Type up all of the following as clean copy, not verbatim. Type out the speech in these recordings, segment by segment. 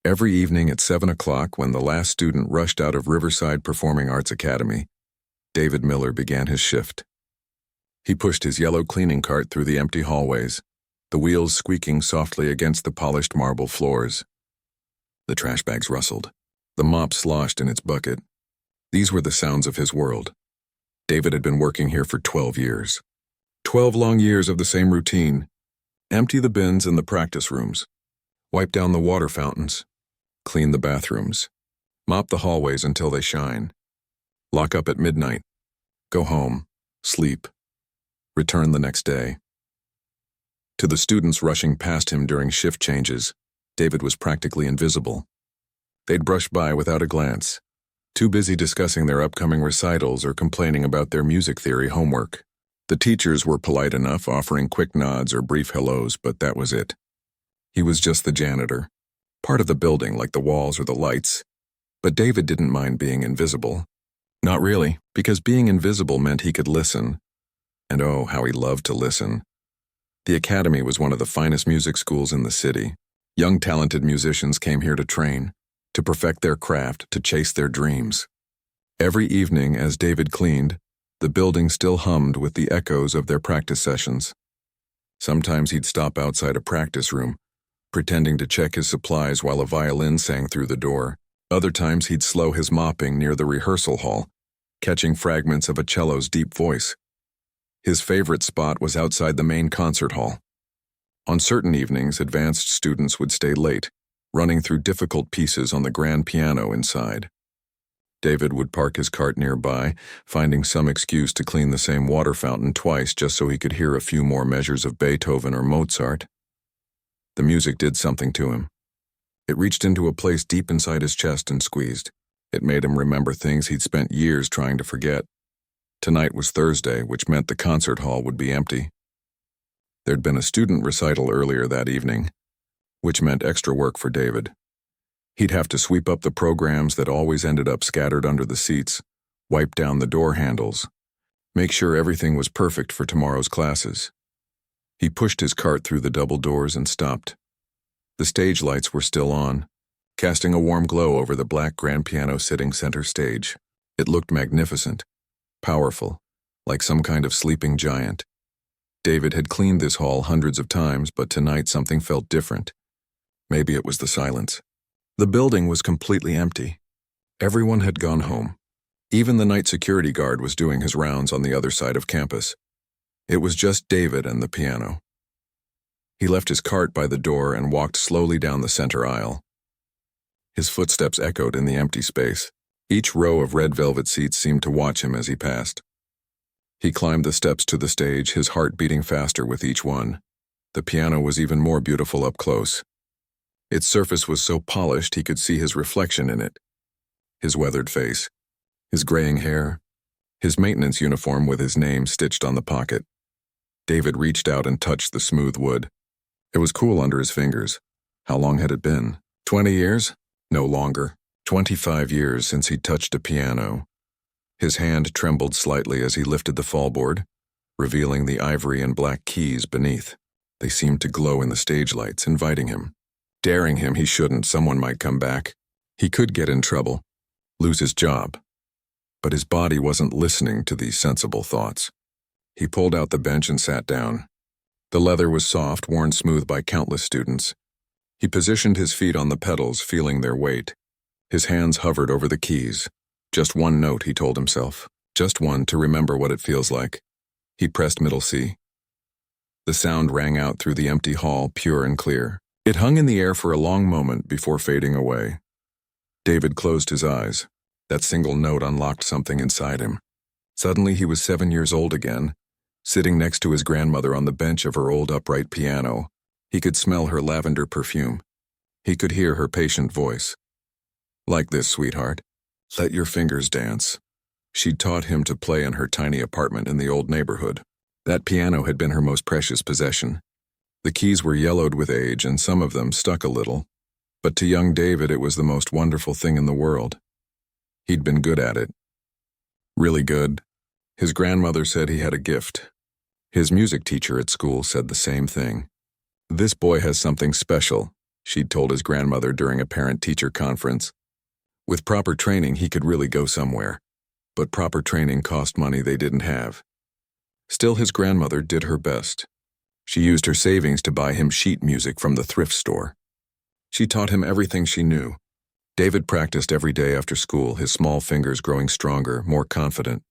Every evening at 7 o'clock, when the last student rushed out of Riverside Performing Arts Academy, David Miller began his shift. He pushed his yellow cleaning cart through the empty hallways, the wheels squeaking softly against the polished marble floors. The trash bags rustled. The mop sloshed in its bucket. These were the sounds of his world. David had been working here for 12 years. 12 long years of the same routine. Empty the bins in the practice rooms. Wipe down the water fountains. Clean the bathrooms. Mop the hallways until they shine. Lock up at midnight. Go home. Sleep. Return the next day. To the students rushing past him during shift changes, David was practically invisible. They'd brush by without a glance, too busy discussing their upcoming recitals or complaining about their music theory homework. The teachers were polite enough, offering quick nods or brief hellos, but that was it. He was just the janitor, part of the building like the walls or the lights. But David didn't mind being invisible. Not really, because being invisible meant he could listen. And oh, how he loved to listen. The academy was one of the finest music schools in the city. Young talented musicians came here to train, to perfect their craft, to chase their dreams. Every evening as David cleaned, the building still hummed with the echoes of their practice sessions. Sometimes he'd stop outside a practice room, pretending to check his supplies while a violin sang through the door. Other times he'd slow his mopping near the rehearsal hall, catching fragments of a cello's deep voice. His favorite spot was outside the main concert hall. On certain evenings, advanced students would stay late, running through difficult pieces on the grand piano inside. David would park his cart nearby, finding some excuse to clean the same water fountain twice just so he could hear a few more measures of Beethoven or Mozart. The music did something to him. It reached into a place deep inside his chest and squeezed. It made him remember things he'd spent years trying to forget. Tonight was Thursday, which meant the concert hall would be empty. There'd been a student recital earlier that evening, which meant extra work for David. He'd have to sweep up the programs that always ended up scattered under the seats, wipe down the door handles, make sure everything was perfect for tomorrow's classes. He pushed his cart through the double doors and stopped. The stage lights were still on, casting a warm glow over the black grand piano sitting center stage. It looked magnificent, powerful, like some kind of sleeping giant. David had cleaned this hall hundreds of times, but tonight something felt different. Maybe it was the silence. The building was completely empty. Everyone had gone home. Even the night security guard was doing his rounds on the other side of campus. It was just David and the piano. He left his cart by the door and walked slowly down the center aisle. His footsteps echoed in the empty space. Each row of red velvet seats seemed to watch him as he passed. He climbed the steps to the stage, his heart beating faster with each one. The piano was even more beautiful up close. Its surface was so polished he could see his reflection in it. His weathered face, his graying hair, his maintenance uniform with his name stitched on the pocket. David reached out and touched the smooth wood. It was cool under his fingers. How long had it been? 20 years? No longer. 25 years since he touched a piano. His hand trembled slightly as he lifted the fallboard, revealing the ivory and black keys beneath. They seemed to glow in the stage lights, inviting him. Daring him he shouldn't, someone might come back. He could get in trouble, lose his job. But his body wasn't listening to these sensible thoughts. He pulled out the bench and sat down. The leather was soft, worn smooth by countless students. He positioned his feet on the pedals, feeling their weight. His hands hovered over the keys. Just one note, he told himself. Just one to remember what it feels like. He pressed middle C. The sound rang out through the empty hall, pure and clear. It hung in the air for a long moment before fading away. David closed his eyes. That single note unlocked something inside him. Suddenly he was 7 years old again, sitting next to his grandmother on the bench of her old upright piano. He could smell her lavender perfume. He could hear her patient voice. Like this, sweetheart. Let your fingers dance. She'd taught him to play in her tiny apartment in the old neighborhood. That piano had been her most precious possession. The keys were yellowed with age, and some of them stuck a little. But to young David, it was the most wonderful thing in the world. He'd been good at it. Really good. His grandmother said he had a gift. His music teacher at school said the same thing. This boy has something special, she'd told his grandmother during a parent-teacher conference. With proper training, he could really go somewhere. But proper training cost money they didn't have. Still, his grandmother did her best. She used her savings to buy him sheet music from the thrift store. She taught him everything she knew. David practiced every day after school, his small fingers growing stronger, more confident.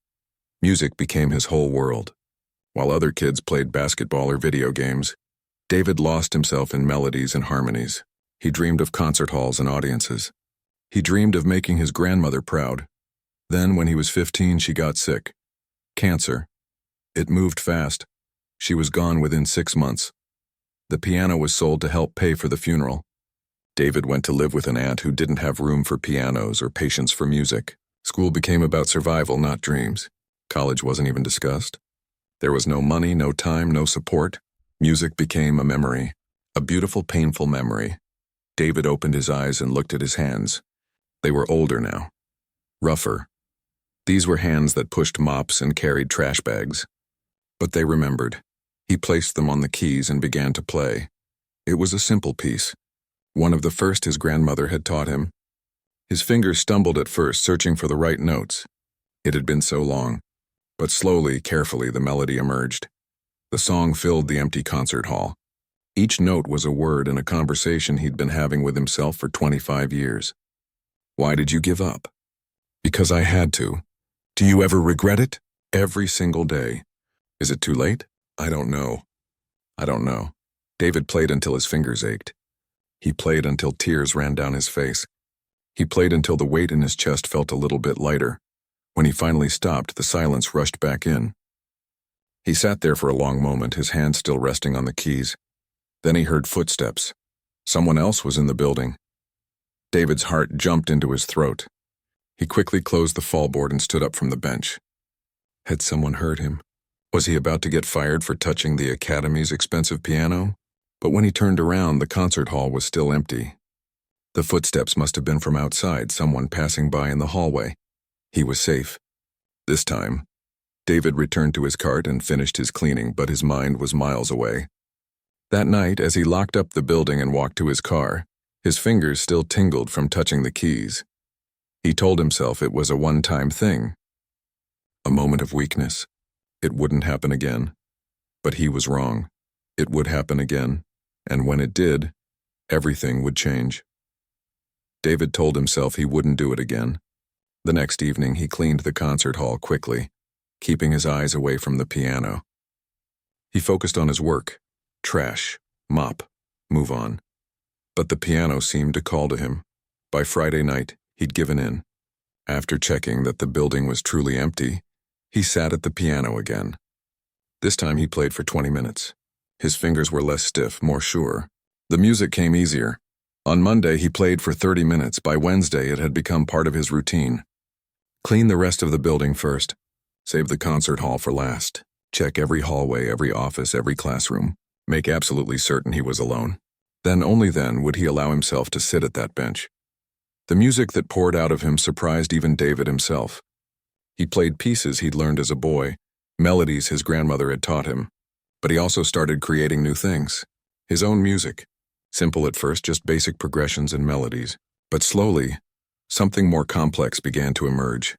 Music became his whole world. While other kids played basketball or video games, David lost himself in melodies and harmonies. He dreamed of concert halls and audiences. He dreamed of making his grandmother proud. Then, when he was 15, she got sick. Cancer. It moved fast. She was gone within 6 months. The piano was sold to help pay for the funeral. David went to live with an aunt who didn't have room for pianos or patience for music. School became about survival, not dreams. College wasn't even discussed. There was no money, no time, no support. Music became a memory, a beautiful, painful memory. David opened his eyes and looked at his hands. They were older now, rougher. These were hands that pushed mops and carried trash bags. But they remembered. He placed them on the keys and began to play. It was a simple piece, one of the first his grandmother had taught him. His fingers stumbled at first, searching for the right notes. It had been so long. But slowly, carefully, the melody emerged. The song filled the empty concert hall. Each note was a word in a conversation he'd been having with himself for 25 years. Why did you give up? Because I had to. Do you ever regret it? Every single day. Is it too late? I don't know. I don't know. David played until his fingers ached. He played until tears ran down his face. He played until the weight in his chest felt a little bit lighter. When he finally stopped, the silence rushed back in. He sat there for a long moment, his hands still resting on the keys. Then he heard footsteps. Someone else was in the building. David's heart jumped into his throat. He quickly closed the fallboard and stood up from the bench. Had someone heard him? Was he about to get fired for touching the Academy's expensive piano? But when he turned around, the concert hall was still empty. The footsteps must have been from outside, someone passing by in the hallway. He was safe. This time, David returned to his cart and finished his cleaning, but his mind was miles away. That night, as he locked up the building and walked to his car, his fingers still tingled from touching the keys. He told himself it was a one-time thing. A moment of weakness. It wouldn't happen again. But he was wrong. It would happen again, and when it did, everything would change. David told himself he wouldn't do it again. The next evening, he cleaned the concert hall quickly, keeping his eyes away from the piano. He focused on his work. Trash, mop, move on. But the piano seemed to call to him. By Friday night, he'd given in. After checking that the building was truly empty, he sat at the piano again. This time he played for 20 minutes. His fingers were less stiff, more sure. The music came easier. On Monday, he played for 30 minutes. By Wednesday, it had become part of his routine. Clean the rest of the building first. Save the concert hall for last. Check every hallway, every office, every classroom. Make absolutely certain he was alone. Then, only then, would he allow himself to sit at that bench. The music that poured out of him surprised even David himself. He played pieces he'd learned as a boy, melodies his grandmother had taught him. But he also started creating new things. His own music. Simple at first, just basic progressions and melodies. But slowly, something more complex began to emerge.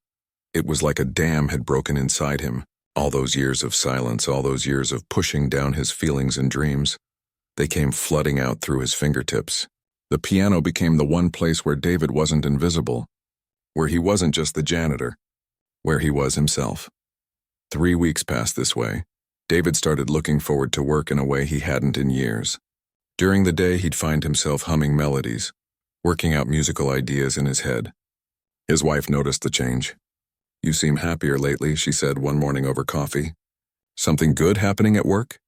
It was like a dam had broken inside him. All those years of silence, all those years of pushing down his feelings and dreams, they came flooding out through his fingertips. The piano became the one place where David wasn't invisible, where he wasn't just the janitor, where he was himself. 3 weeks passed this way. David started looking forward to work in a way he hadn't in years. During the day, he'd find himself humming melodies, working out musical ideas in his head. His wife noticed the change. "You seem happier lately," she said one morning over coffee. "Something good happening at work?"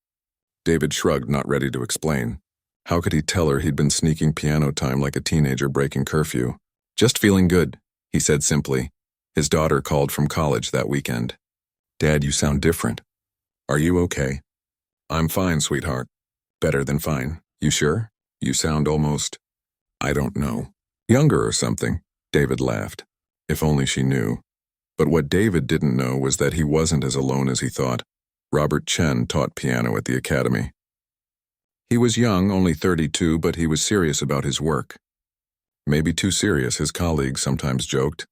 David shrugged, not ready to explain. How could he tell her he'd been sneaking piano time like a teenager breaking curfew? "Just feeling good," he said simply. His daughter called from college that weekend. "Dad, you sound different. Are you okay?" "I'm fine, sweetheart. Better than fine. You sure? You sound almost, I don't know, younger or something." David laughed. If only she knew. But what David didn't know was that he wasn't as alone as he thought. Robert Chen taught piano at the academy. He was young, only 32, but he was serious about his work. Maybe too serious, his colleagues sometimes joked.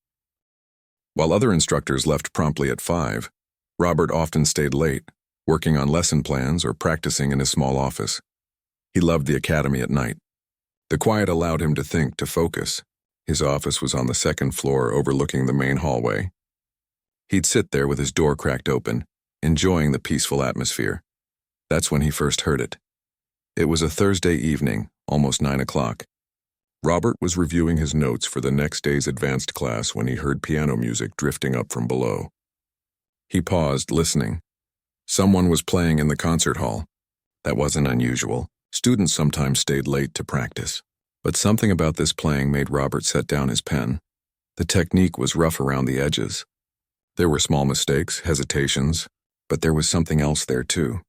While other instructors left promptly at 5, Robert often stayed late, working on lesson plans or practicing in his small office. He loved the academy at night. The quiet allowed him to think, to focus. His office was on the second floor overlooking the main hallway. He'd sit there with his door cracked open, enjoying the peaceful atmosphere. That's when he first heard it. It was a Thursday evening, almost 9 o'clock. Robert was reviewing his notes for the next day's advanced class when he heard piano music drifting up from below. He paused, listening. Someone was playing in the concert hall. That wasn't unusual. Students sometimes stayed late to practice. But something about this playing made Robert set down his pen. The technique was rough around the edges. There were small mistakes, hesitations, but there was something else there too.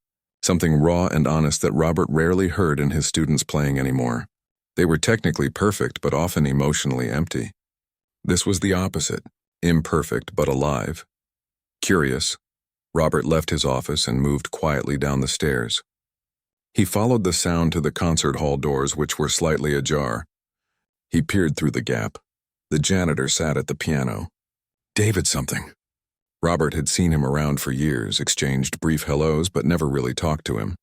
Something raw and honest that Robert rarely heard in his students playing anymore. They were technically perfect, but often emotionally empty. This was the opposite, imperfect but alive. Curious, Robert left his office and moved quietly down the stairs. He followed the sound to the concert hall doors, which were slightly ajar. He peered through the gap. The janitor sat at the piano. David something. Robert had seen him around for years, exchanged brief hellos, but never really talked to him.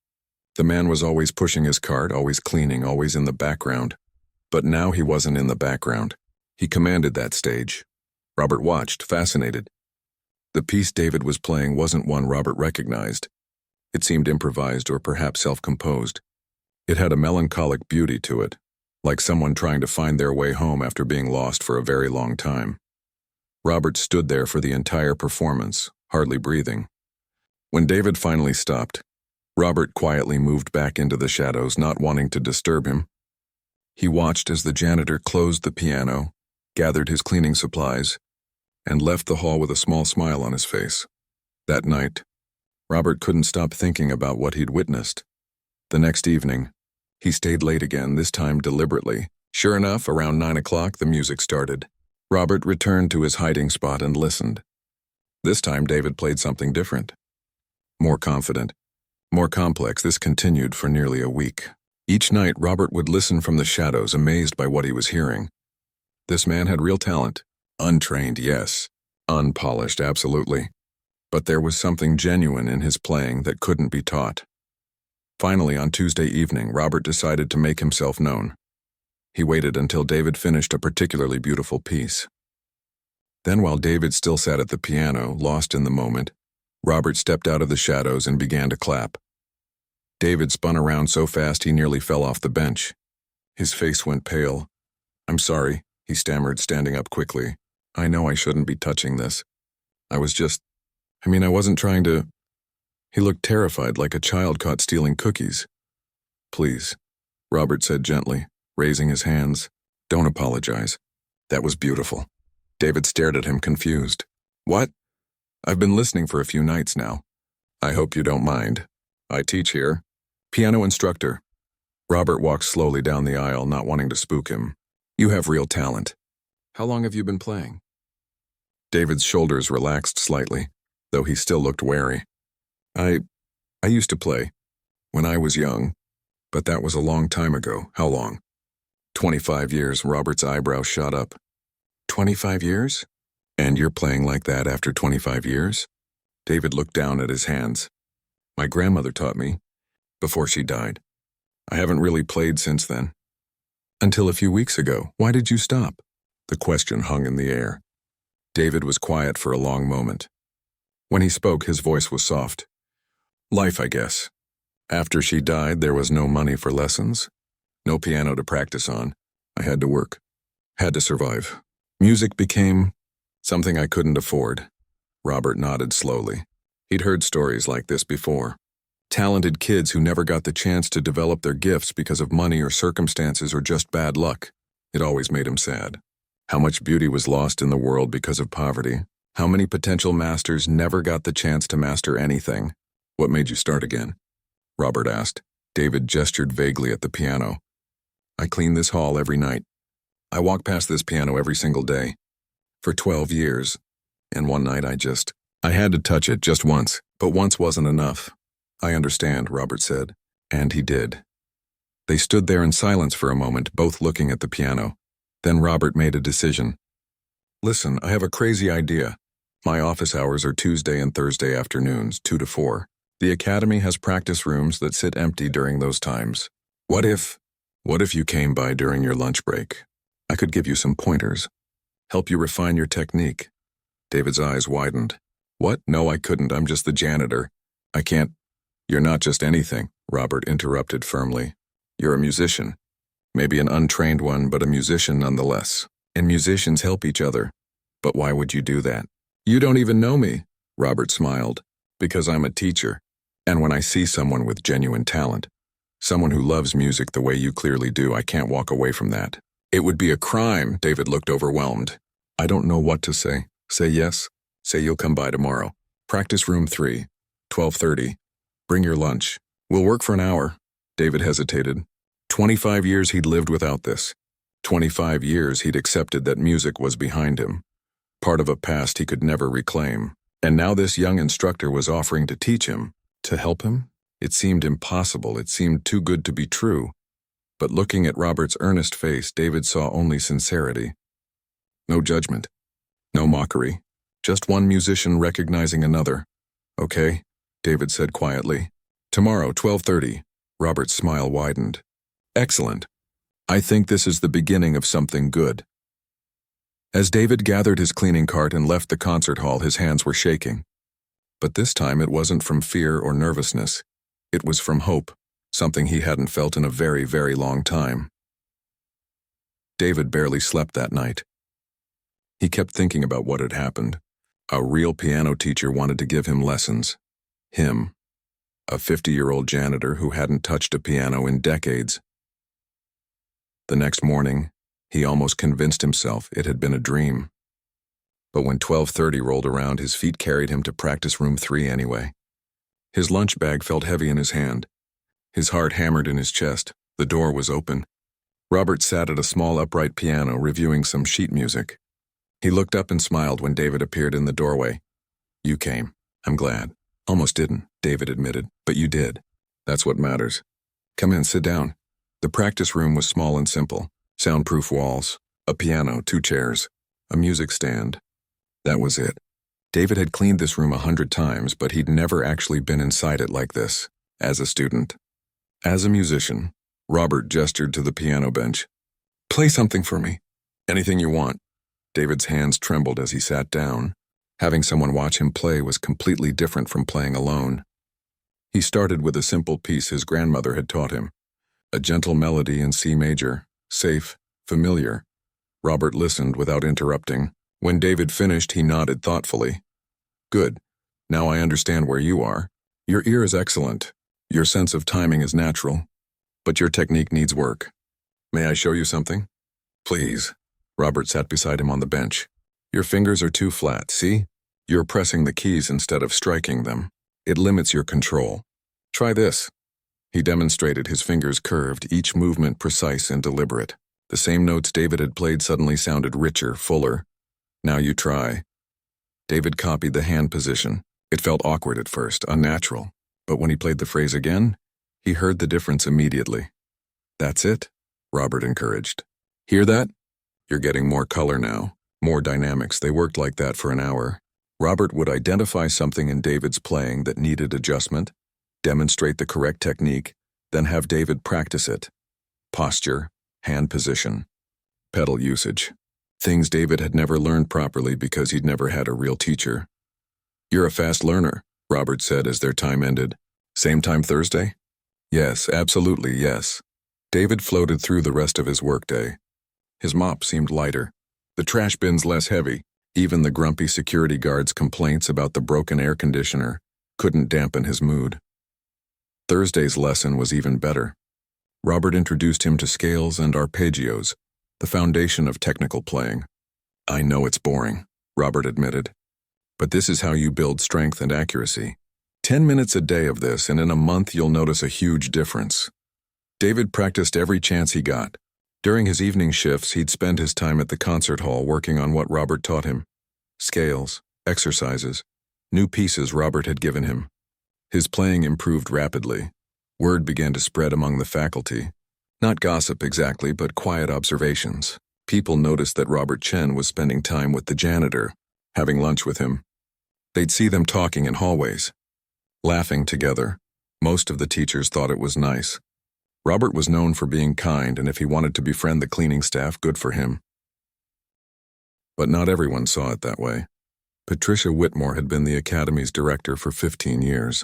The man was always pushing his cart, always cleaning, always in the background. But now he wasn't in the background. He commanded that stage. Robert watched, fascinated. The piece David was playing wasn't one Robert recognized. It seemed improvised or perhaps self-composed. It had a melancholic beauty to it, like someone trying to find their way home after being lost for a very long time. Robert stood there for the entire performance, hardly breathing. When David finally stopped, Robert quietly moved back into the shadows, not wanting to disturb him. He watched as the janitor closed the piano, gathered his cleaning supplies, and left the hall with a small smile on his face. That night, Robert couldn't stop thinking about what he'd witnessed. The next evening, he stayed late again, this time deliberately. Sure enough, around 9 o'clock, the music started. Robert returned to his hiding spot and listened. This time, David played something different. More confident, more complex. This continued for nearly a week. Each night, Robert would listen from the shadows, amazed by what he was hearing. This man had real talent. Untrained, yes. Unpolished, absolutely. But there was something genuine in his playing that couldn't be taught. Finally, on Tuesday evening, Robert decided to make himself known. He waited until David finished a particularly beautiful piece. Then, while David still sat at the piano, lost in the moment, Robert stepped out of the shadows and began to clap. David spun around so fast he nearly fell off the bench. His face went pale. "I'm sorry," he stammered, standing up quickly. "I know I shouldn't be touching this. I wasn't trying to..." He looked terrified, like a child caught stealing cookies. "Please," Robert said gently, raising his hands. "Don't apologize. That was beautiful." David stared at him, confused. "What?" "I've been listening for a few nights now. I hope you don't mind. I teach here. Piano instructor." Robert walked slowly down the aisle, not wanting to spook him. "You have real talent. How long have you been playing?" David's shoulders relaxed slightly, though he still looked wary. I used to play, when I was young, but that was a long time ago." "How long?" 25 years, Robert's eyebrows shot up. 25 years? And you're playing like that after 25 years? David looked down at his hands. "My grandmother taught me, before she died. I haven't really played since then." "Until a few weeks ago. Why did you stop?" The question hung in the air. David was quiet for a long moment. When he spoke, his voice was soft. "Life, I guess. After she died, there was no money for lessons, no piano to practice on. I had to work, had to survive. Music became something I couldn't afford." Robert nodded slowly. He'd heard stories like this before. Talented kids who never got the chance to develop their gifts because of money or circumstances or just bad luck. It always made him sad. How much beauty was lost in the world because of poverty? How many potential masters never got the chance to master anything? "What made you start again?" Robert asked. David gestured vaguely at the piano. "I clean this hall every night. I walk past this piano every single day. For 12 years. And one night I had to touch it just once, but once wasn't enough." "I understand," Robert said. And he did. They stood there in silence for a moment, both looking at the piano. Then Robert made a decision. Listen, I have a crazy idea. My office hours are Tuesday and Thursday afternoons, 2 to 4. The academy has practice rooms that sit empty during those times. What if you came by during your lunch break? I could give you some pointers. Help you refine your technique. David's eyes widened. What? No, I couldn't. I'm just the janitor. I can't. You're not just anything, Robert interrupted firmly. You're a musician. Maybe an untrained one, but a musician nonetheless. And musicians help each other. But why would you do that? You don't even know me, Robert smiled. Because I'm a teacher. And when I see someone with genuine talent, someone who loves music the way you clearly do, I can't walk away from that. It would be a crime. David looked overwhelmed. I don't know what to say. Say yes. Say you'll come by tomorrow. Practice room 3, 12:30. Bring your lunch. We'll work for an hour. David hesitated. 25 years he'd lived without this. 25 years he'd accepted that music was behind him. Part of a past he could never reclaim. And now this young instructor was offering to teach him, to help him? It seemed impossible. It seemed too good to be true. But looking at Robert's earnest face, David saw only sincerity. No judgment. No mockery. Just one musician recognizing another. Okay, David said quietly. Tomorrow, 12:30. Robert's smile widened. Excellent. I think this is the beginning of something good. As David gathered his cleaning cart and left the concert hall, his hands were shaking. But this time it wasn't from fear or nervousness. It was from hope, something he hadn't felt in a very, very long time. David barely slept that night. He kept thinking about what had happened. A real piano teacher wanted to give him lessons. Him, a 50-year-old janitor who hadn't touched a piano in decades. The next morning, he almost convinced himself it had been a dream. But when 12:30 rolled around, his feet carried him to practice room 3 anyway. His lunch bag felt heavy in his hand. His heart hammered in his chest. The door was open. Robert sat at a small upright piano reviewing some sheet music. He looked up and smiled when David appeared in the doorway. You came. I'm glad. Almost didn't, David admitted, but you did. That's what matters. Come in, sit down. The practice room was small and simple. Soundproof walls, a piano, 2 chairs, a music stand. That was it. David had cleaned this room 100 times, but he'd never actually been inside it like this, as a student. As a musician, Robert gestured to the piano bench. Play something for me. Anything you want. David's hands trembled as he sat down. Having someone watch him play was completely different from playing alone. He started with a simple piece his grandmother had taught him. A gentle melody in C major, safe, familiar. Robert listened without interrupting. When David finished, he nodded thoughtfully. Good. Now I understand where you are. Your ear is excellent. Your sense of timing is natural. But your technique needs work. May I show you something? Please. Robert sat beside him on the bench. Your fingers are too flat, see? You're pressing the keys instead of striking them. It limits your control. Try this. He demonstrated, his fingers curved, each movement precise and deliberate. The same notes David had played suddenly sounded richer, fuller. Now you try. David copied the hand position. It felt awkward at first, unnatural. But when he played the phrase again, he heard the difference immediately. That's it, Robert encouraged. Hear that? You're getting more color now, more dynamics. They worked like that for an hour. Robert would identify something in David's playing that needed adjustment, demonstrate the correct technique, then have David practice it. Posture, hand position, pedal usage. Things David had never learned properly because he'd never had a real teacher. You're a fast learner, Robert said as their time ended. Same time Thursday? Yes, absolutely, yes. David floated through the rest of his workday. His mop seemed lighter, the trash bins less heavy. Even the grumpy security guard's complaints about the broken air conditioner couldn't dampen his mood. Thursday's lesson was even better. Robert introduced him to scales and arpeggios, the foundation of technical playing. I know it's boring, Robert admitted. But this is how you build strength and accuracy. 10 minutes a day of this, and in a month you'll notice a huge difference. David practiced every chance he got. During his evening shifts, he'd spend his time at the concert hall working on what Robert taught him. Scales, exercises, new pieces Robert had given him. His playing improved rapidly. Word began to spread among the faculty. Not gossip exactly, but quiet observations. People noticed that Robert Chen was spending time with the janitor, having lunch with him. They'd see them talking in hallways, laughing together. Most of the teachers thought it was nice. Robert was known for being kind, and if he wanted to befriend the cleaning staff, good for him. But not everyone saw it that way. Patricia Whitmore had been the Academy's director for 15 years.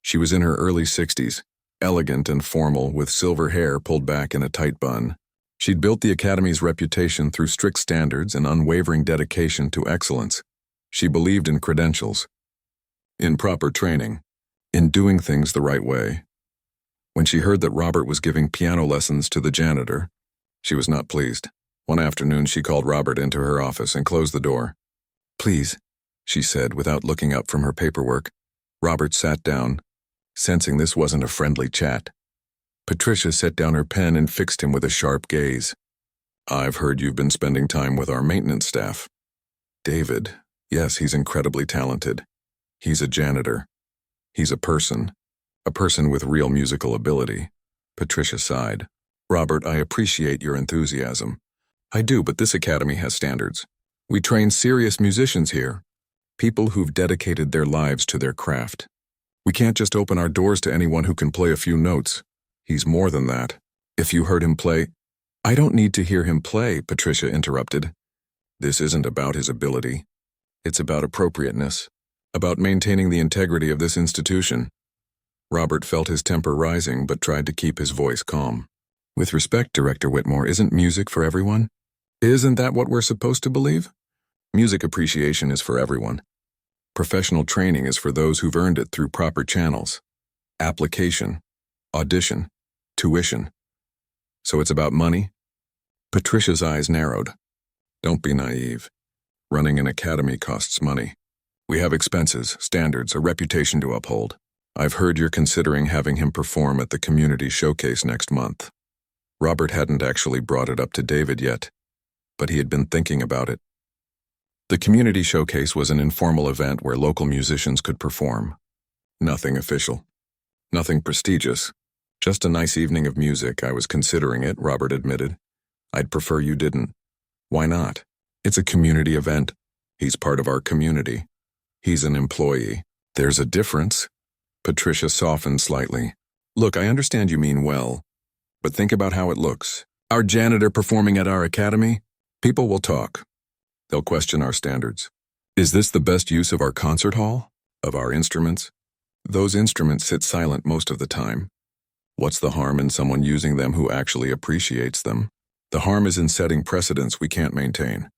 She was in her early 60s, elegant and formal, with silver hair pulled back in a tight bun. She'd built the Academy's reputation through strict standards and unwavering dedication to excellence. She believed in credentials, in proper training, in doing things the right way. When she heard that Robert was giving piano lessons to the janitor, she was not pleased. One afternoon, she called Robert into her office and closed the door. "Please," she said without looking up from her paperwork. Robert sat down, sensing this wasn't a friendly chat. Patricia set down her pen and fixed him with a sharp gaze. "I've heard you've been spending time with our maintenance staff." "David, yes, he's incredibly talented. He's a janitor. He's a person with real musical ability." Patricia sighed. "Robert, I appreciate your enthusiasm. I do, but this academy has standards. We train serious musicians here, people who've dedicated their lives to their craft. We can't just open our doors to anyone who can play a few notes. He's more than that. If you heard him play—" "I don't need to hear him play," Patricia interrupted. "This isn't about his ability. It's about appropriateness, about maintaining the integrity of this institution." Robert felt his temper rising but tried to keep his voice calm. "With respect, Director Whitmore, isn't music for everyone? Isn't that what we're supposed to believe? Music appreciation is for everyone. Professional training is for those who've earned it through proper channels. Application, audition, tuition. So it's about money?" Patricia's eyes narrowed. "Don't be naive. Running an academy costs money. We have expenses, standards, a reputation to uphold. I've heard you're considering having him perform at the community showcase next month." Robert hadn't actually brought it up to David yet, but he had been thinking about it. The community showcase was an informal event where local musicians could perform. Nothing official. Nothing prestigious. Just a nice evening of music. "I was considering it," Robert admitted. "I'd prefer you didn't." "Why not? It's a community event. He's part of our community. He's an employee." "There's a difference." Patricia softened slightly. "Look, I understand you mean well, but think about how it looks. Our janitor performing at our academy? People will talk. They'll question our standards. Is this the best use of our concert hall? Of our instruments? Those instruments sit silent most of the time. What's the harm in someone using them who actually appreciates them? The harm is in setting precedents we can't maintain.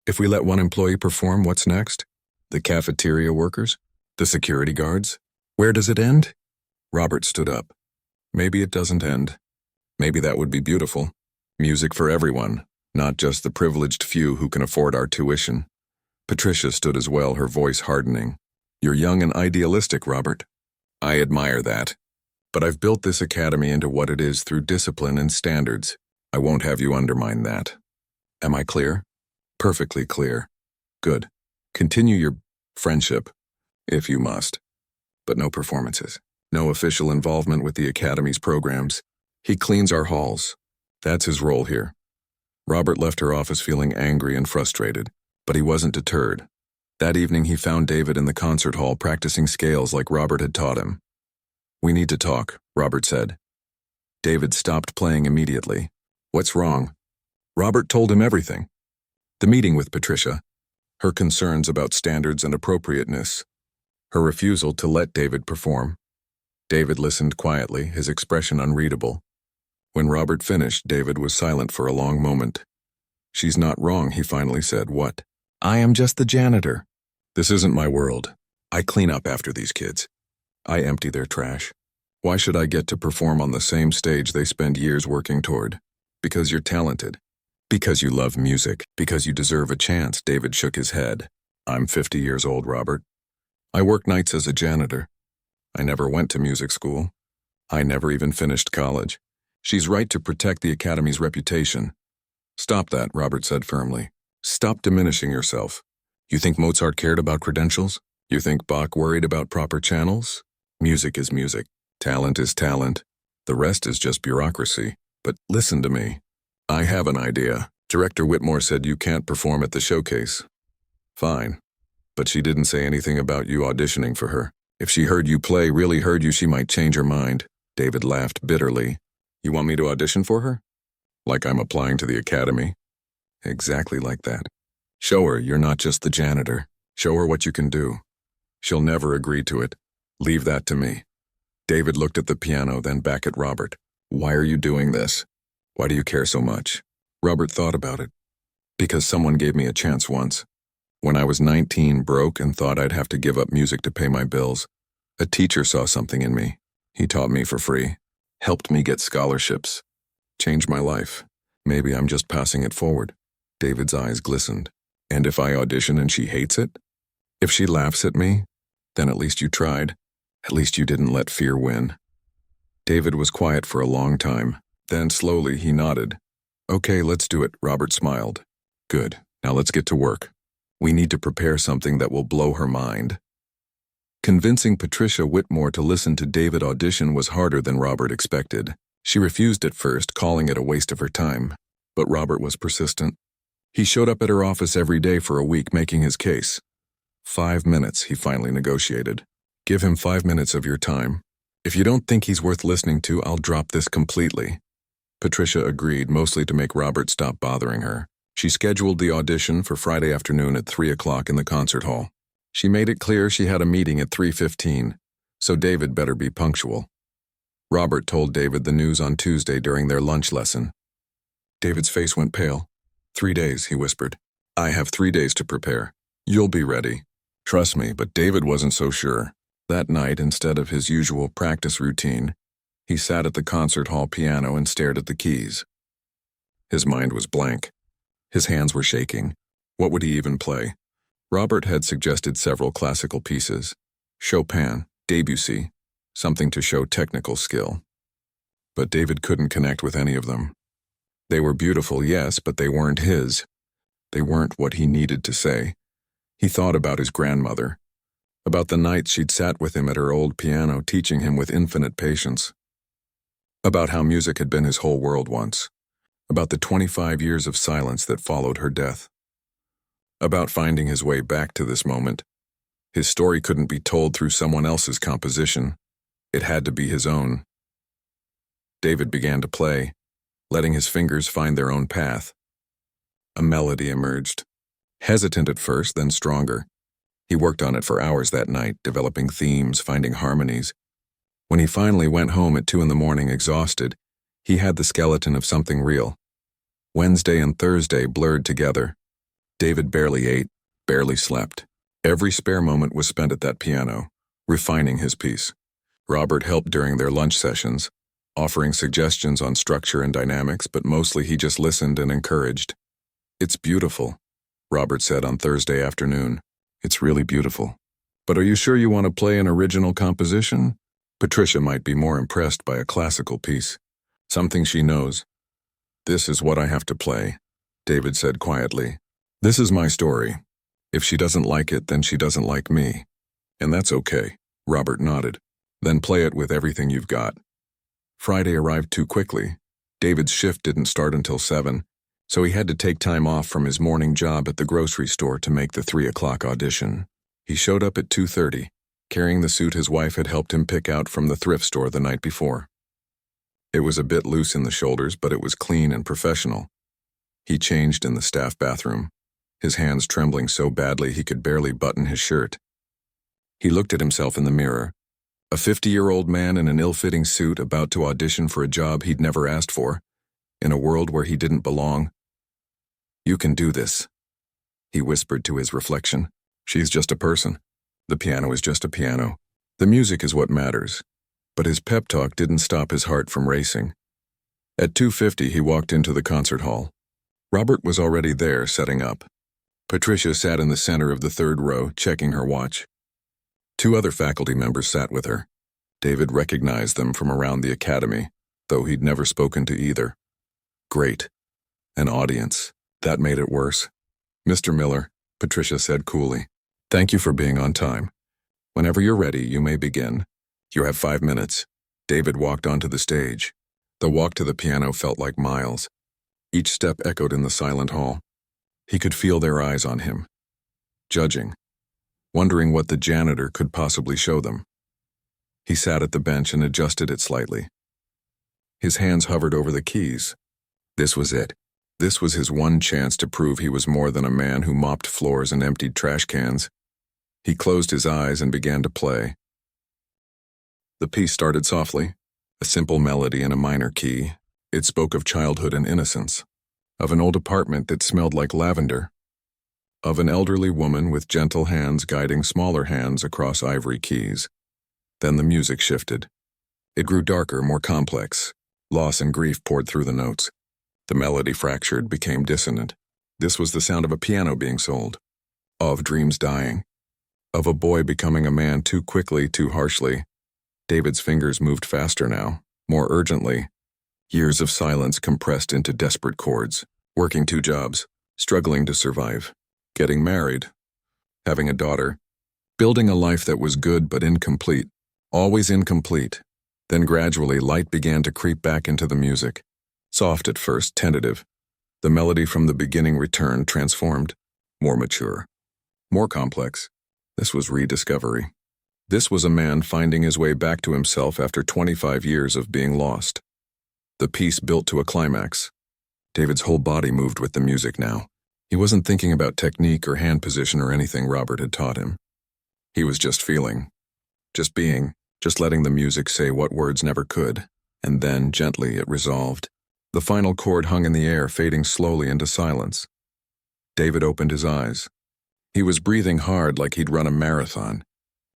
If we let one employee perform, what's next? The cafeteria workers? The security guards? Where does it end?" Robert stood up. "Maybe it doesn't end. Maybe that would be beautiful. Music for everyone, not just the privileged few who can afford our tuition." Patricia stood as well, her voice hardening. "You're young and idealistic, Robert. I admire that. But I've built this academy into what it is through discipline and standards. I won't have you undermine that. Am I clear?" "Perfectly clear." "Good. Continue your friendship, if you must. But no performances. No official involvement with the academy's programs. He cleans our halls. That's his role here." Robert left her office feeling angry and frustrated, but he wasn't deterred. That evening he found David in the concert hall practicing scales like Robert had taught him. "We need to talk," Robert said. David stopped playing immediately. "What's wrong?" Robert told him everything. The meeting with Patricia, her concerns about standards and appropriateness, her refusal to let David perform. David listened quietly, his expression unreadable. When Robert finished, David was silent for a long moment. "She's not wrong," he finally said. "What?" "I am just the janitor. This isn't my world. I clean up after these kids. I empty their trash. Why should I get to perform on the same stage they spend years working toward? Because you're talented. Because you love music. Because you deserve a chance." David shook his head. "I'm 50 years old, Robert. I work nights as a janitor. I never went to music school. I never even finished college. She's right to protect the academy's reputation." "Stop that," Robert said firmly. "Stop diminishing yourself. You think Mozart cared about credentials? You think Bach worried about proper channels? Music is music. Talent is talent. The rest is just bureaucracy. But listen to me. I have an idea. Director Whitmore said you can't perform at the showcase. Fine. But she didn't say anything about you auditioning for her. If she heard you play, really heard you, she might change her mind. David laughed bitterly. You want me to audition for her? Like I'm applying to the academy? Exactly like that. Show her you're not just the janitor. Show her what you can do. She'll never agree to it. Leave that to me. David looked at the piano, then back at Robert. Why are you doing this? Why do you care so much? Robert thought about it. Because someone gave me a chance once. When I was 19, broke, and thought I'd have to give up music to pay my bills, a teacher saw something in me. He taught me for free, helped me get scholarships, changed my life. Maybe I'm just passing it forward. David's eyes glistened. And if I audition and she hates it? If she laughs at me? Then at least you tried. At least you didn't let fear win. David was quiet for a long time. Then slowly he nodded. Okay, let's do it, Robert smiled. Good, now let's get to work. We need to prepare something that will blow her mind. Convincing Patricia Whitmore to listen to David audition was harder than Robert expected. She refused at first, calling it a waste of her time. But Robert was persistent. He showed up at her office every day for a week making his case. 5 minutes, he finally negotiated. Give him 5 minutes of your time. If you don't think he's worth listening to, I'll drop this completely. Patricia agreed, mostly to make Robert stop bothering her. She scheduled the audition for Friday afternoon at 3 o'clock in the concert hall. She made it clear she had a meeting at 3:15, so David better be punctual. Robert told David the news on Tuesday during their lunch lesson. David's face went pale. 3 days, he whispered. I have 3 days to prepare. You'll be ready. Trust me, but David wasn't so sure. That night, instead of his usual practice routine, he sat at the concert hall piano and stared at the keys. His mind was blank. His hands were shaking. What would he even play? Robert had suggested several classical pieces. Chopin, Debussy, something to show technical skill. But David couldn't connect with any of them. They were beautiful, yes, but they weren't his. They weren't what he needed to say. He thought about his grandmother, about the nights she'd sat with him at her old piano, teaching him with infinite patience, about how music had been his whole world once, about the 25 years of silence that followed her death, about finding his way back to this moment. His story couldn't be told through someone else's composition. It had to be his own. David began to play, letting his fingers find their own path. A melody emerged. Hesitant at first, then stronger. He worked on it for hours that night, developing themes, finding harmonies. When he finally went home at 2 a.m, exhausted, he had the skeleton of something real. Wednesday and Thursday blurred together. David barely ate, barely slept. Every spare moment was spent at that piano, refining his piece. Robert helped during their lunch sessions, offering suggestions on structure and dynamics, but mostly he just listened and encouraged. It's beautiful, Robert said on Thursday afternoon. It's really beautiful. But are you sure you want to play an original composition? Patricia might be more impressed by a classical piece. Something she knows. This is what I have to play, David said quietly. This is my story. If she doesn't like it, then she doesn't like me. And that's okay, Robert nodded. Then play it with everything you've got. Friday arrived too quickly. David's shift didn't start until 7, so he had to take time off from his morning job at the grocery store to make the 3 o'clock audition. He showed up at 2:30, carrying the suit his wife had helped him pick out from the thrift store the night before. It was a bit loose in the shoulders, but it was clean and professional. He changed in the staff bathroom, his hands trembling so badly he could barely button his shirt. He looked at himself in the mirror, a 50-year-old man in an ill-fitting suit about to audition for a job he'd never asked for, in a world where he didn't belong. You can do this, he whispered to his reflection. She's just a person. The piano is just a piano. The music is what matters. But his pep talk didn't stop his heart from racing. At 2:50, he walked into the concert hall. Robert was already there, setting up. Patricia sat in the center of the third row, checking her watch. 2 other faculty members sat with her. David recognized them from around the academy, though he'd never spoken to either. Great. An audience. That made it worse. Mr. Miller, Patricia said coolly. Thank you for being on time. Whenever you're ready, you may begin. You have 5 minutes. David walked onto the stage. The walk to the piano felt like miles. Each step echoed in the silent hall. He could feel their eyes on him, judging, wondering what the janitor could possibly show them. He sat at the bench and adjusted it slightly. His hands hovered over the keys. This was it. This was his one chance to prove he was more than a man who mopped floors and emptied trash cans. He closed his eyes and began to play. The piece started softly, a simple melody in a minor key. It spoke of childhood and innocence, of an old apartment that smelled like lavender, of an elderly woman with gentle hands guiding smaller hands across ivory keys. Then the music shifted. It grew darker, more complex. Loss and grief poured through the notes. The melody fractured, became dissonant. This was the sound of a piano being sold, of dreams dying, of a boy becoming a man too quickly, too harshly. David's fingers moved faster now, more urgently. Years of silence compressed into desperate chords, working 2 jobs, struggling to survive, getting married, having a daughter, building a life that was good but incomplete, always incomplete. Then gradually light began to creep back into the music. Soft at first, tentative. The melody from the beginning returned, transformed, more mature, more complex. This was rediscovery. This was a man finding his way back to himself after 25 years of being lost. The piece built to a climax. David's whole body moved with the music now. He wasn't thinking about technique or hand position or anything Robert had taught him. He was just feeling, just being, just letting the music say what words never could. And then, gently, it resolved. The final chord hung in the air, fading slowly into silence. David opened his eyes. He was breathing hard like he'd run a marathon.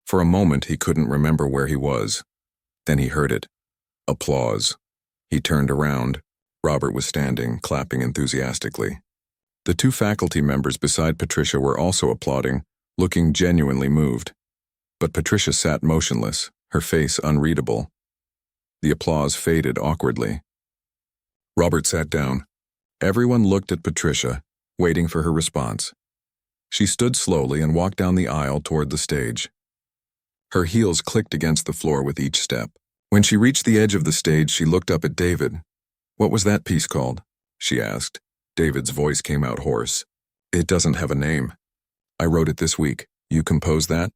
For a moment, he couldn't remember where he was. Then he heard it. Applause. He turned around. Robert was standing, clapping enthusiastically. The 2 faculty members beside Patricia were also applauding, looking genuinely moved. But Patricia sat motionless, her face unreadable. The applause faded awkwardly. Robert sat down. Everyone looked at Patricia, waiting for her response. She stood slowly and walked down the aisle toward the stage. Her heels clicked against the floor with each step. When she reached the edge of the stage, she looked up at David. "What was that piece called?" she asked. David's voice came out hoarse. "It doesn't have a name. I wrote it this week. You composed that?"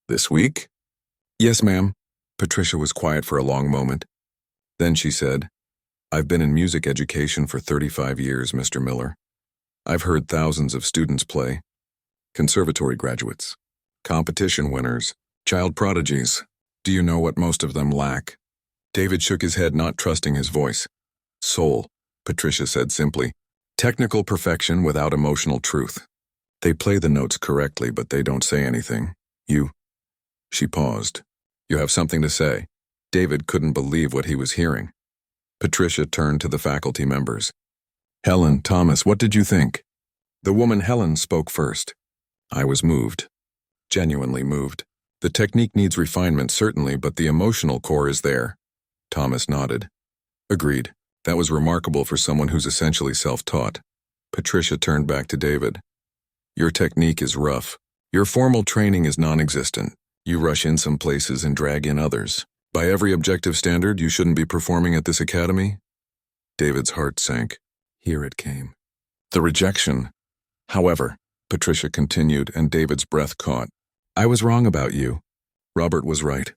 "This week?" "Yes, ma'am." Patricia was quiet for a long moment. Then she said, "I've been in music education for 35 years, Mr. Miller. I've heard thousands of students play. Conservatory graduates, competition winners, child prodigies. Do you know what most of them lack?" David shook his head, not trusting his voice. "Soul," Patricia said simply. "Technical perfection without emotional truth. They play the notes correctly, but they don't say anything. You..." She paused. "You have something to say?" David couldn't believe what he was hearing. Patricia turned to the faculty members. "Helen, Thomas, what did you think?" The woman Helen spoke first. "I was moved. Genuinely moved. The technique needs refinement, certainly, but the emotional core is there." Thomas nodded. "Agreed. That was remarkable for someone who's essentially self-taught." Patricia turned back to David. "Your technique is rough. Your formal training is non-existent. You rush in some places and drag in others. By every objective standard, you shouldn't be performing at this academy." David's heart sank. Here it came. The rejection. "However," Patricia continued, and David's breath caught. "I was wrong about you. Robert was right.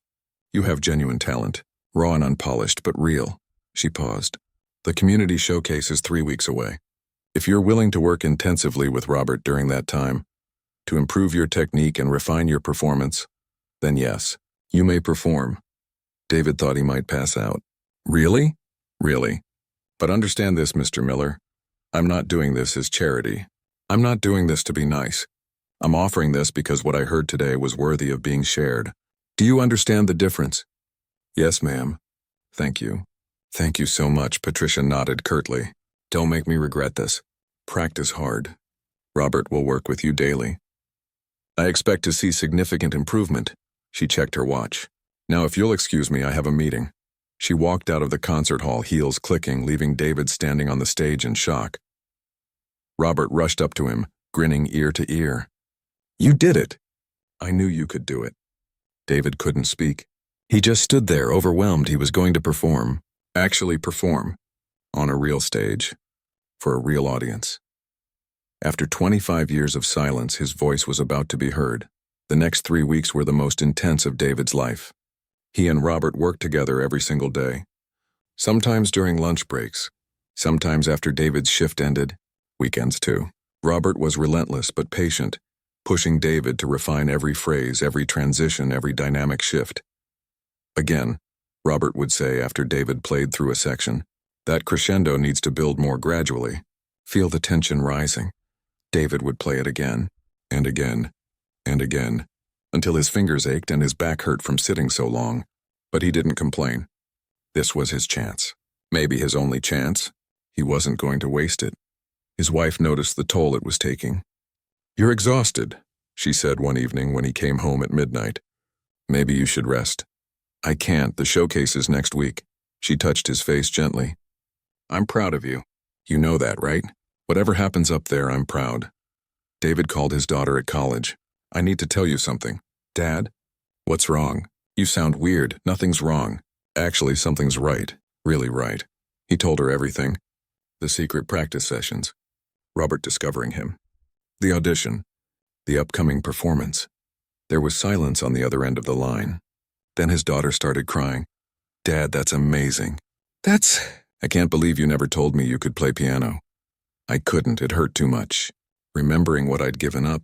You have genuine talent, raw and unpolished, but real." She paused. "The community showcase is 3 weeks away. If you're willing to work intensively with Robert during that time, to improve your technique and refine your performance, then yes, you may perform." David thought he might pass out. "Really?" "Really. But understand this, Mr. Miller. I'm not doing this as charity. I'm not doing this to be nice. I'm offering this because what I heard today was worthy of being shared. Do you understand the difference?" "Yes, ma'am. Thank you." "Thank you so much," Patricia nodded curtly. "Don't make me regret this. Practice hard. Robert will work with you daily. I expect to see significant improvement." She checked her watch. "Now, if you'll excuse me, I have a meeting." She walked out of the concert hall, heels clicking, leaving David standing on the stage in shock. Robert rushed up to him, grinning ear to ear. "You did it!" "I knew you could do it." David couldn't speak. He just stood there, overwhelmed. He was going to perform, actually perform, on a real stage, for a real audience. After 25 years of silence, his voice was about to be heard. The next 3 weeks were the most intense of David's life. He and Robert worked together every single day. Sometimes during lunch breaks, sometimes after David's shift ended, weekends too. Robert was relentless but patient, pushing David to refine every phrase, every transition, every dynamic shift. Again, Robert would say after David played through a section, "That crescendo needs to build more gradually. Feel the tension rising." David would play it again, and again, and again, until his fingers ached and his back hurt from sitting so long. But he didn't complain. This was his chance. Maybe his only chance. He wasn't going to waste it. His wife noticed the toll it was taking. "You're exhausted," she said one evening when he came home at midnight. "Maybe you should rest." "I can't. The showcase is next week." She touched his face gently. "I'm proud of you. You know that, right? Whatever happens up there, I'm proud." David called his daughter at college. "I need to tell you something." "Dad?" "What's wrong? You sound weird." "Nothing's wrong. Actually, something's right. Really right." He told her everything. The secret practice sessions. Robert discovering him. The audition. The upcoming performance. There was silence on the other end of the line. Then his daughter started crying. "Dad, that's amazing." I can't believe you never told me you could play piano." "I couldn't. It hurt too much. Remembering what I'd given up."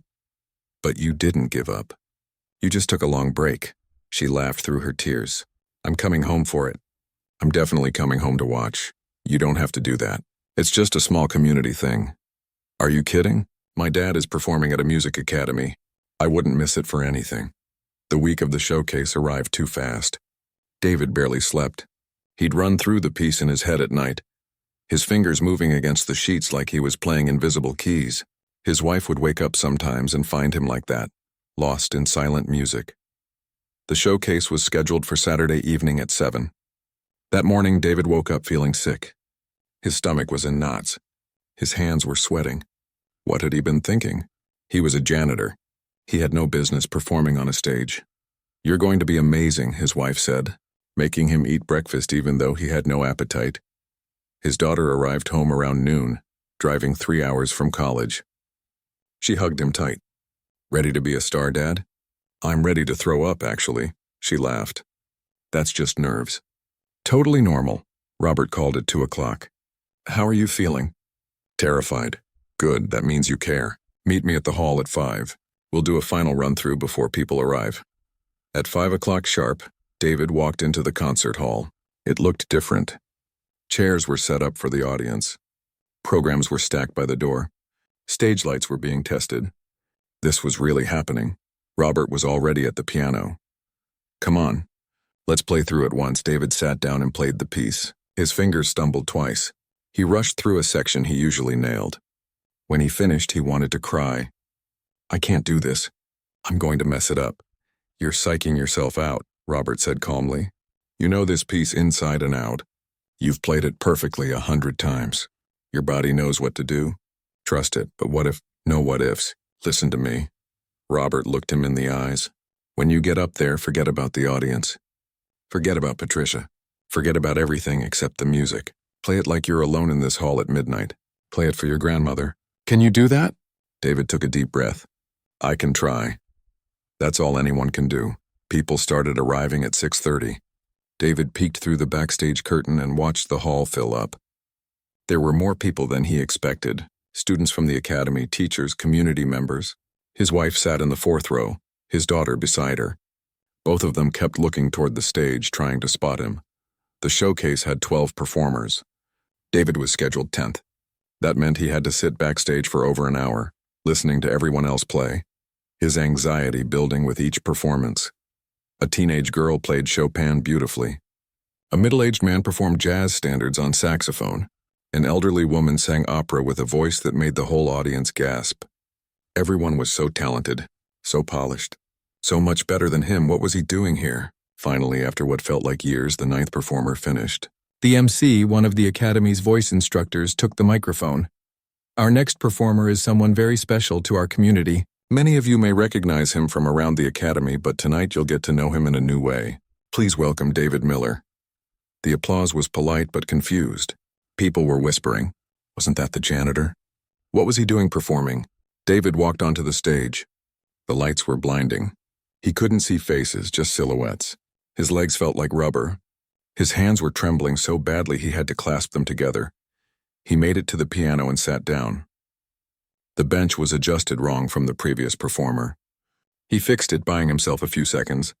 "But you didn't give up. You just took a long break." She laughed through her tears. "I'm coming home for it. I'm definitely coming home to watch. You don't have to do that. It's just a small community thing." "Are you kidding? My dad is performing at a music academy. I wouldn't miss it for anything." The week of the showcase arrived too fast. David barely slept. He'd run through the piece in his head at night, his fingers moving against the sheets like he was playing invisible keys. His wife would wake up sometimes and find him like that, lost in silent music. The showcase was scheduled for Saturday evening at 7. That morning, David woke up feeling sick. His stomach was in knots. His hands were sweating. What had he been thinking? He was a janitor. He had no business performing on a stage. "You're going to be amazing," his wife said, making him eat breakfast even though he had no appetite. His daughter arrived home around noon, driving 3 hours from college. She hugged him tight. "Ready to be a star, Dad?" "I'm ready to throw up, actually," she laughed. "That's just nerves." "Totally normal." Robert called at 2 o'clock. "How are you feeling?" "Terrified." "Good, that means you care. Meet me at the hall at 5. We'll do a final run-through before people arrive." At 5 o'clock sharp, David walked into the concert hall. It looked different. Chairs were set up for the audience. Programs were stacked by the door. Stage lights were being tested. This was really happening. Robert was already at the piano. "Come on. Let's play through it once." David sat down and played the piece. His fingers stumbled twice. He rushed through a section he usually nailed. When he finished, he wanted to cry. "I can't do this. I'm going to mess it up." "You're psyching yourself out," Robert said calmly. "You know this piece inside and out. You've played it perfectly 100 times. Your body knows what to do. Trust it, but what if? No what ifs. Listen to me." Robert looked him in the eyes. "When you get up there, forget about the audience. Forget about Patricia. Forget about everything except the music. Play it like you're alone in this hall at midnight. Play it for your grandmother." "Can you do that?" David took a deep breath. "I can try." That's all anyone can do. People started arriving at 6:30. David peeked through the backstage curtain and watched the hall fill up. There were more people than he expected. Students from the academy, teachers, community members. His wife sat in the 4th row, his daughter beside her. Both of them kept looking toward the stage, trying to spot him. The showcase had 12 performers. David was scheduled 10th. That meant he had to sit backstage for over an hour, listening to everyone else play, his anxiety building with each performance. A teenage girl played Chopin beautifully. A middle-aged man performed jazz standards on saxophone. An elderly woman sang opera with a voice that made the whole audience gasp. Everyone was so talented, so polished, so much better than him. What was he doing here? Finally, after what felt like years, the 9th performer finished. The MC, one of the Academy's voice instructors, took the microphone. "Our next performer is someone very special to our community. Many of you may recognize him from around the Academy, but tonight you'll get to know him in a new way. Please welcome David Miller. The applause was polite but confused. People were whispering. Wasn't that the janitor? What was he doing performing? David walked onto the stage. The lights were blinding. He couldn't see faces, just silhouettes. His legs felt like rubber. His hands were trembling so badly he had to clasp them together. He made it to the piano and sat down. The bench was adjusted wrong from the previous performer. He fixed it, buying himself a few seconds.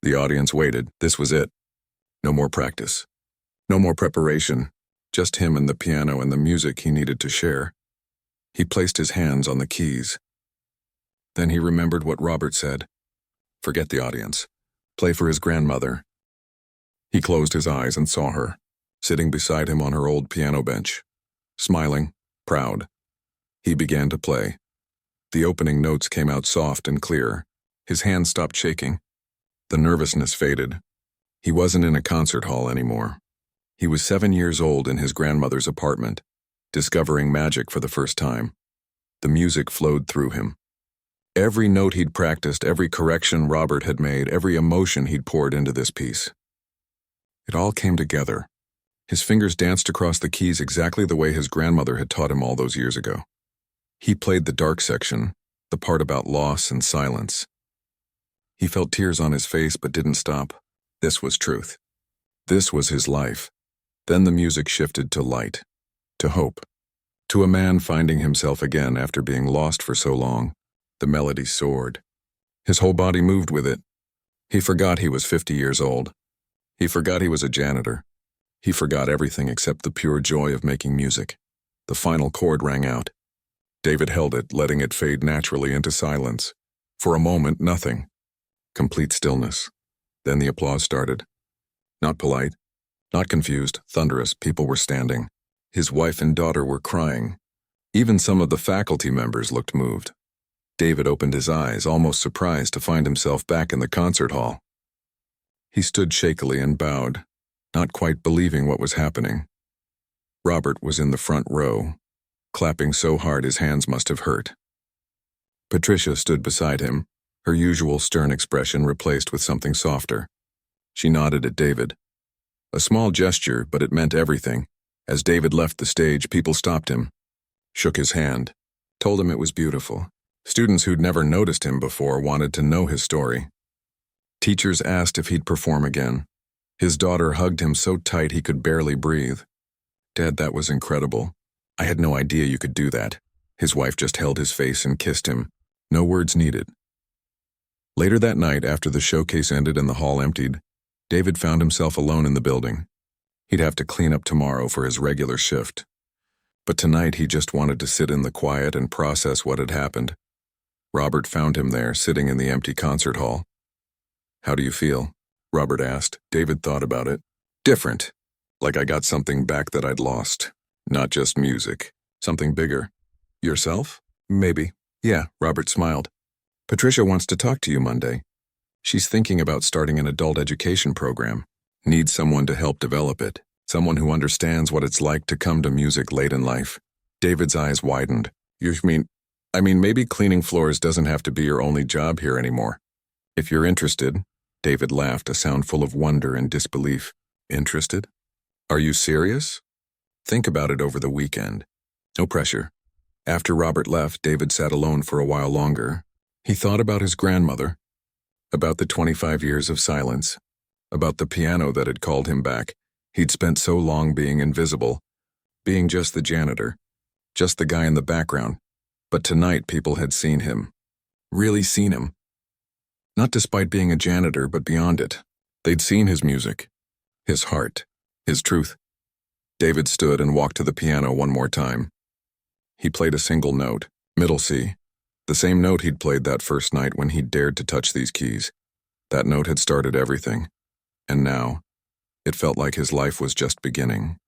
The audience waited. This was it. No more practice. No more preparation. Just him and the piano and the music he needed to share. He placed his hands on the keys. Then he remembered what Robert said. Forget the audience. Play for his grandmother. He closed his eyes and saw her, sitting beside him on her old piano bench, smiling, proud. He began to play. The opening notes came out soft and clear. His hands stopped shaking. The nervousness faded. He wasn't in a concert hall anymore. He was 7 years old in his grandmother's apartment, discovering magic for the first time. The music flowed through him. Every note he'd practiced, every correction Robert had made, every emotion he'd poured into this piece. It all came together. His fingers danced across the keys exactly the way his grandmother had taught him all those years ago. He played the dark section, the part about loss and silence. He felt tears on his face but didn't stop. This was truth. This was his life. Then the music shifted to light, to hope, to a man finding himself again after being lost for so long. The melody soared. His whole body moved with it. He forgot he was 50 years old. He forgot he was a janitor. He forgot everything except the pure joy of making music. The final chord rang out. David held it, letting it fade naturally into silence. For a moment, nothing. Complete stillness. Then the applause started. Not polite, not confused, thunderous. People were standing. His wife and daughter were crying. Even some of the faculty members looked moved. David opened his eyes, almost surprised to find himself back in the concert hall. He stood shakily and bowed, not quite believing what was happening. Robert was in the front row, clapping so hard his hands must have hurt. Patricia stood beside him, her usual stern expression replaced with something softer. She nodded at David. A small gesture, but it meant everything. As David left the stage, people stopped him, shook his hand, told him it was beautiful. Students who'd never noticed him before wanted to know his story. Teachers asked if he'd perform again. His daughter hugged him so tight he could barely breathe. Dad, that was incredible. I had no idea you could do that. His wife just held his face and kissed him. No words needed. Later that night, after the showcase ended and the hall emptied, David found himself alone in the building. He'd have to clean up tomorrow for his regular shift. But tonight he just wanted to sit in the quiet and process what had happened. Robert found him there, sitting in the empty concert hall. "How do you feel?" Robert asked. David thought about it. "Different. Like I got something back that I'd lost. Not just music. Something bigger." "Yourself?" "Maybe." "Yeah," Robert smiled. "Patricia wants to talk to you Monday. She's thinking about starting an adult education program. Needs someone to help develop it. Someone who understands what it's like to come to music late in life." David's eyes widened. I mean, maybe cleaning floors doesn't have to be your only job here anymore. If you're interested." David laughed, a sound full of wonder and disbelief. "Interested? Are you serious?" "Think about it over the weekend. No pressure." After Robert left, David sat alone for a while longer. He thought about his grandmother, about the 25 years of silence, about the piano that had called him back. He'd spent so long being invisible, being just the janitor, just the guy in the background. But tonight people had seen him. Really seen him. Not despite being a janitor, but beyond it. They'd seen his music, his heart, his truth. David stood and walked to the piano one more time. He played a single note, middle C, the same note he'd played that first night when he'd dared to touch these keys. That note had started everything. And now, it felt like his life was just beginning.